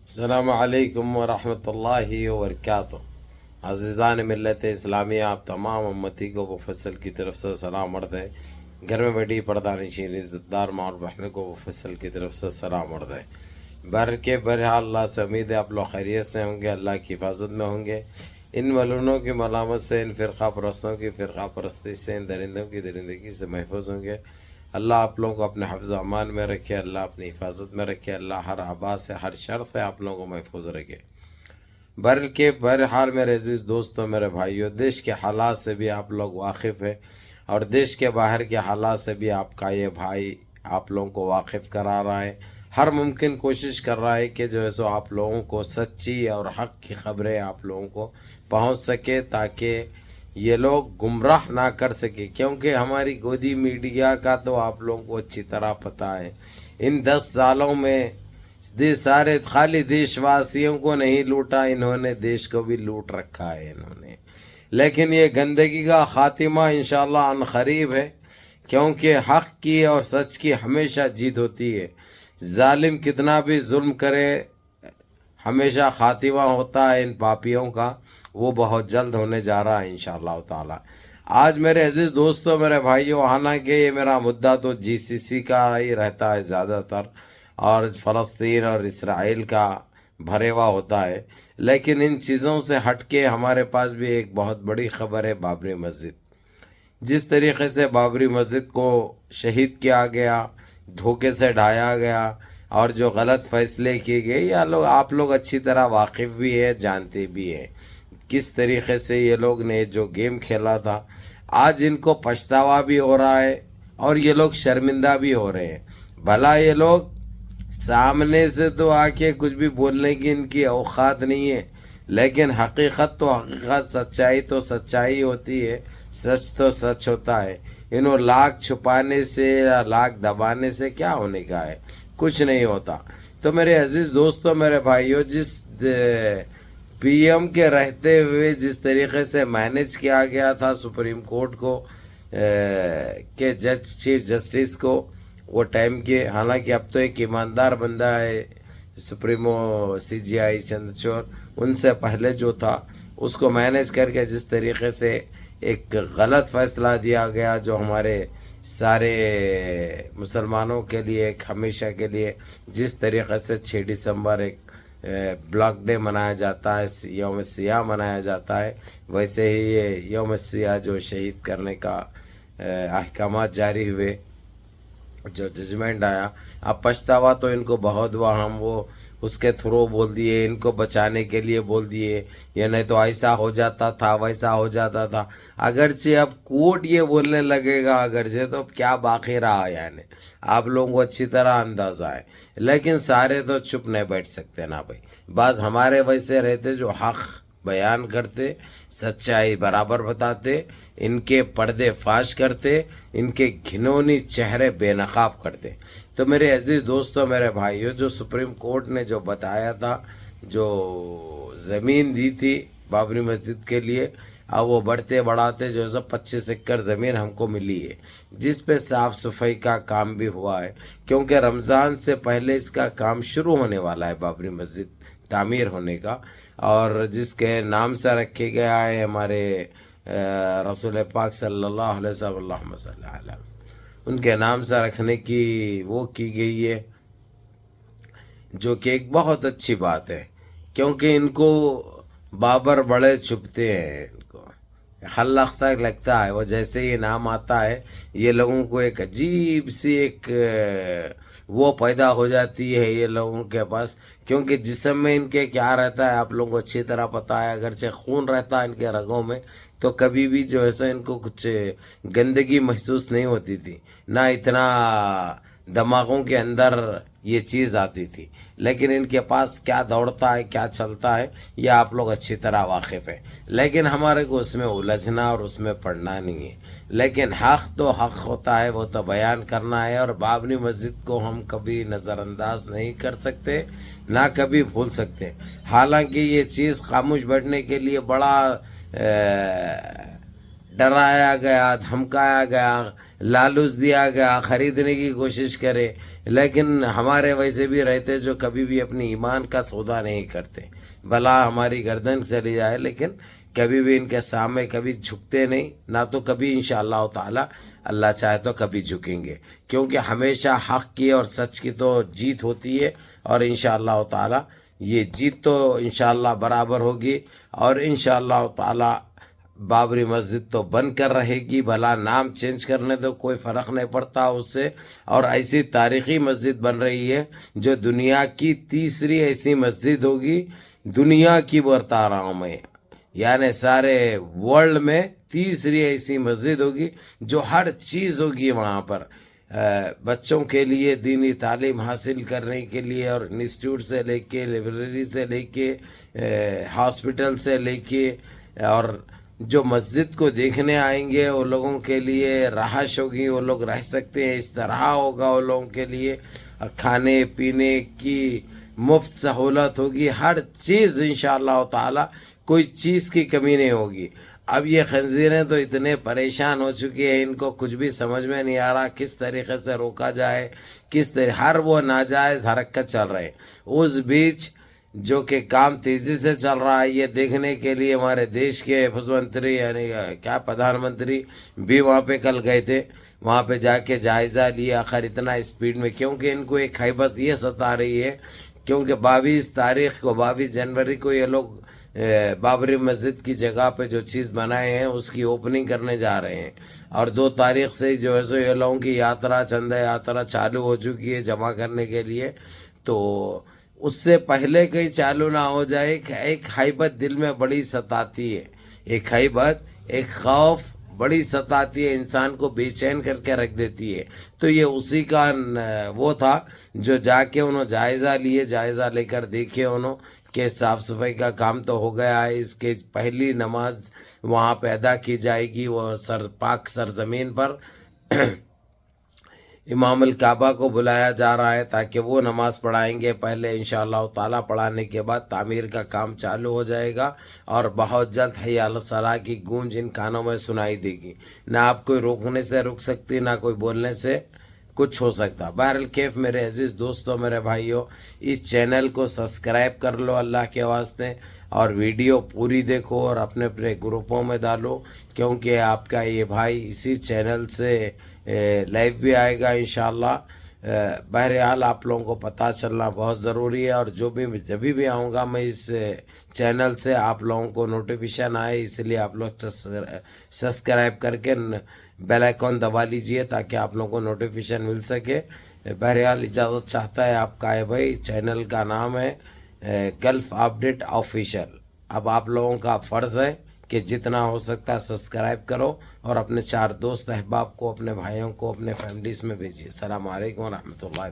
السلام علیکم ورحمۃ اللہ وبرکاتہ۔ عزیزان ملت اسلامیہ، آپ تمام امتی کو مفصل کی طرف سے سلام عرض ہے۔ گھر میں بیٹھی پردہ نشین عزت دار ماں اور بہنوں کو مفصل کی طرف سے سلام عرض ہے۔ بہرحال اللہ سے امید ہے آپ لوگ خیریت سے ہوں گے، اللہ کی حفاظت میں ہوں گے۔ ان ملعونوں کی ملامت سے، ان فرقہ پرستوں کی فرقہ پرستی سے، ان درندوں کی درندگی سے محفوظ ہوں گے۔ اللہ آپ لوگوں کو اپنے حفظ و امان میں رکھے، اللہ اپنی حفاظت میں رکھے، اللہ ہر آبا سے، ہر شر سے آپ لوگوں کو محفوظ رکھے۔ بہرحال میرے عزیز دوستوں، میرے بھائیوں، دیش کے حالات سے بھی آپ لوگ واقف ہیں، اور دیش کے باہر کے حالات سے بھی آپ کا یہ بھائی آپ لوگوں کو واقف کرا رہا ہے۔ ہر ممکن کوشش کر رہا ہے کہ جو ہے سو آپ لوگوں کو سچی اور حق کی خبریں آپ لوگوں کو پہنچ سکے، تاکہ یہ لوگ گمراہ نہ کر سکے، کیونکہ ہماری گودی میڈیا کا تو آپ لوگوں کو اچھی طرح پتہ ہے۔ ان 10 سالوں میں سارے خالی دیش واسیوں کو نہیں لوٹا، انہوں نے دیش کو بھی لوٹ رکھا ہے انہوں نے۔ لیکن یہ گندگی کا خاتمہ انشاءاللہ عن قریب ہے، کیونکہ حق کی اور سچ کی ہمیشہ جیت ہوتی ہے۔ ظالم کتنا بھی ظلم کرے، ہمیشہ خاتمہ ہوتا ہے ان پاپیوں کا، وہ بہت جلد ہونے جا رہا ہے انشاءاللہ تعالی۔ آج میرے عزیز دوستوں، میرے بھائیوں، حالانکہ یہ میرا مدعا تو GCC کا ہی رہتا ہے زیادہ تر، اور فلسطین اور اسرائیل کا بھرے ہوا ہوتا ہے، لیکن ان چیزوں سے ہٹ کے ہمارے پاس بھی ایک بہت بڑی خبر ہے۔ بابری مسجد، جس طریقے سے بابری مسجد کو شہید کیا گیا، دھوکے سے ڈھایا گیا، اور جو غلط فیصلے کیے گئے، یا آپ لوگ اچھی طرح واقف بھی ہے، جانتے بھی ہیں کس طریقے سے یہ لوگ نے جو گیم کھیلا تھا۔ آج ان کو پچھتاوا بھی ہو رہا ہے، اور یہ لوگ شرمندہ بھی ہو رہے ہیں۔ بھلا یہ لوگ سامنے سے تو آ کے کچھ بھی بولنے کی ان کی اوقات نہیں ہے، لیکن حقیقت تو حقیقت، سچائی تو سچائی ہوتی ہے، سچ تو سچ ہوتا ہے۔ انہوں لاکھ چھپانے سے یا لاکھ دبانے سے کیا ہونے کا ہے؟ کچھ نہیں ہوتا۔ تو میرے عزیز دوستوں، میرے بھائیوں، جس PM کے رہتے ہوئے جس طریقے سے مینیج کیا گیا تھا سپریم کورٹ کو، کہ چیف جسٹس کو وہ ٹائم کے، حالانکہ اب تو ایک ایماندار بندہ ہے سپریمو CJI چندرچوڑ، ان سے پہلے جو تھا اس کو مینیج کر کے جس طریقے سے ایک غلط فیصلہ دیا گیا، جو ہمارے سارے مسلمانوں کے لیے ایک ہمیشہ کے لیے، جس طریقے سے 6 دسمبر ایک بلاک ڈے منایا جاتا ہے، یوم سیاہ منایا جاتا ہے، ویسے ہی یہ یوم سیاہ جو شہید کرنے کا احکامات جاری ہوئے، جو ججمنٹ آیا۔ اب پچھتاوا تو ان کو بہت ہوا، ہم وہ اس کے تھرو بول دیے، ان کو بچانے کے لیے بول دیے، یہ نہیں تو ایسا ہو جاتا تھا، ویسا ہو جاتا تھا۔ اگرچہ اب کورٹ یہ بولنے لگے گا، اگرچہ تو اب کیا باقی رہا، یعنی آپ لوگوں کو اچھی طرح اندازہ ہے، لیکن سارے تو چپ نہیں بیٹھ سکتے نا بھائی۔ بعض ہمارے ویسے رہتے جو حق بیان کرتے، سچائی برابر بتاتے، ان کے پردے فاش کرتے، ان کے گھنونی چہرے بے نقاب کرتے۔ تو میرے عزیز دوستوں، میرے بھائیوں، جو سپریم کورٹ نے جو بتایا تھا، جو زمین دی تھی بابری مسجد کے لیے، اب وہ بڑھتے بڑھاتے جو ہے 25 ایکڑ زمین ہم کو ملی ہے، جس پہ صاف صفائی کا کام بھی ہوا ہے، کیونکہ رمضان سے پہلے اس کا کام شروع ہونے والا ہے، بابری مسجد تعمیر ہونے کا، اور جس کے نام سے رکھے گیا ہے ہمارے رسول پاک صلی اللہ علیہ وسلم، اللہم صلی علیہ، ان کے نام سے رکھنے کی وہ کی گئی ہے، جو کہ ایک بہت اچھی بات ہے، کیونکہ ان کو بابر بڑے چھپتے ہیں، ان کو خلق تک لگتا ہے، وہ جیسے ہی نام آتا ہے یہ لوگوں کو ایک عجیب سی ایک وہ پیدا ہو جاتی ہے یہ لوگوں کے پاس، کیونکہ جسم میں ان کے کیا رہتا ہے آپ لوگوں کو اچھی طرح پتہ ہے۔ اگرچہ خون رہتا ہے ان کے رگوں میں، تو کبھی بھی جو ہے ان کو کچھ گندگی محسوس نہیں ہوتی تھی، نہ اتنا دماغوں کے اندر یہ چیز آتی تھی، لیکن ان کے پاس کیا دوڑتا ہے، کیا چلتا ہے، یہ آپ لوگ اچھی طرح واقف ہے، لیکن ہمارے کو اس میں الجھنا اور اس میں پڑھنا نہیں ہے۔ لیکن حق تو حق ہوتا ہے، وہ تو بیان کرنا ہے، اور بابری مسجد کو ہم کبھی نظر انداز نہیں کر سکتے، نہ کبھی بھول سکتے۔ حالانکہ یہ چیز خاموش بیٹھنے کے لیے بڑا ڈرایا گیا، دھمکایا گیا، لالچ دیا گیا، خریدنے کی کوشش کرے، لیکن ہمارے ویسے بھی رہتے جو کبھی بھی اپنی ایمان کا سودا نہیں کرتے، بھلا ہماری گردن چلی جائے لیکن کبھی بھی ان کے سامنے کبھی جھکتے نہیں، نہ تو کبھی انشاءاللہ تعالی اللہ چاہے تو کبھی جھکیں گے، کیونکہ ہمیشہ حق کی اور سچ کی تو جیت ہوتی ہے، اور انشاءاللہ تعالی یہ جیت تو انشاءاللہ برابر ہوگی، اور انشاءاللہ تعالی بابری مسجد تو بن کر رہے گی، بھلا نام چینج کرنے تو کوئی فرق نہیں پڑتا اس سے، اور ایسی تاریخی مسجد بن رہی ہے جو دنیا کی تیسری ایسی مسجد ہوگی، دنیا کی بتا رہا ہوں میں، یعنی سارے ورلڈ میں تیسری ایسی مسجد ہوگی جو ہر چیز ہوگی وہاں پر، بچوں کے لیے دینی تعلیم حاصل کرنے کے لیے، اور انسٹیٹیوٹ سے لے کے لائبریری سے لے کے ہاسپٹل سے لے کے، اور جو مسجد کو دیکھنے آئیں گے وہ لوگوں کے لیے رہائش ہوگی، وہ لوگ رہ سکتے ہیں، اس طرح ہوگا وہ لوگوں کے لیے، کھانے پینے کی مفت سہولت ہوگی، ہر چیز انشاءاللہ تعالی کوئی چیز کی کمی نہیں ہوگی۔ اب یہ خنزیریں تو اتنے پریشان ہو چکی ہیں، ان کو کچھ بھی سمجھ میں نہیں آ رہا کس طریقے سے روکا جائے، کس طرح ہر وہ ناجائز حرکت چل رہے ہیں۔ اس بیچ جو کہ کام تیزی سے چل رہا ہے، یہ دیکھنے کے لیے ہمارے دیش کے حفظ منتری یعنی کیا پردھان منتری بھی وہاں پہ کل گئے تھے، وہاں پہ جا کے جائزہ لیا، آخر اتنا اسپیڈ میں، کیونکہ ان کو ایک خیبت یہ ستا رہی ہے، کیونکہ 22 جنوری کو یہ لوگ بابری مسجد کی جگہ پہ جو چیز بنائے ہیں اس کی اوپننگ کرنے جا رہے ہیں، اور 2 تاریخ سے جو ہے سو یہ لوگوں کی یاترا، چندہ یاترا چالو ہو چکی ہے جمع کرنے کے لیے، تو اس سے پہلے کہیں چالو نہ ہو جائے، ایک حیبت دل میں بڑی ستاتی ہے، ایک حیبت، ایک خوف بڑی ستاتی ہے، انسان کو بے چین کر کے رکھ دیتی ہے، تو یہ اسی کا وہ تھا جو جا کے انہوں جائزہ لیے، جائزہ لے کر دیکھے انہوں کہ صاف صفائی کا کام تو ہو گیا ہے، اس کے پہلی نماز وہاں پہ ادا کی جائے گی، وہ پاک سرزمین پر امام الکعبہ کو بلایا جا رہا ہے تاکہ وہ نماز پڑھائیں گے پہلے، انشاءاللہ تعالیٰ پڑھانے کے بعد تعمیر کا کام چالو ہو جائے گا، اور بہت جلد حی علی الصلاۃ کی گونج ان کانوں میں سنائی دے گی، نہ آپ کوئی روکنے سے رک سکتی، نہ کوئی بولنے سے کچھ ہو سکتا۔ بہرحال کیف میرے عزیز دوستوں، میرے بھائیوں، اس چینل کو سبسکرائب کر لو اللہ کے واسطے، اور ویڈیو پوری دیکھو اور اپنے اپنے گروپوں میں ڈالو، کیونکہ آپ کا یہ بھائی اسی چینل سے لائیو بھی آئے گا انشاءاللہ۔ بہرحال آپ لوگوں کو پتہ چلنا بہت ضروری ہے، اور جب بھی آؤں گا میں اس چینل سے آپ لوگوں کو نوٹیفیکیشن آئے، اس لیے آپ لوگ سبسکرائب کر کے بیل آئیکن دبا لیجئے تاکہ آپ لوگوں کو نوٹیفیکیشن مل سکے۔ بہرحال اجازت چاہتا ہے آپ کا ہے بھائی، چینل کا نام ہے گلف اپڈیٹ آفیشیل۔ اب آپ لوگوں کا فرض ہے کہ جتنا ہو سکتا ہے سبسکرائب کرو، اور اپنے 4 دوست احباب کو، اپنے بھائیوں کو، اپنے فیملیز میں بھیجیے۔ السلام علیکم ورحمۃ اللہ وبرکاتہ۔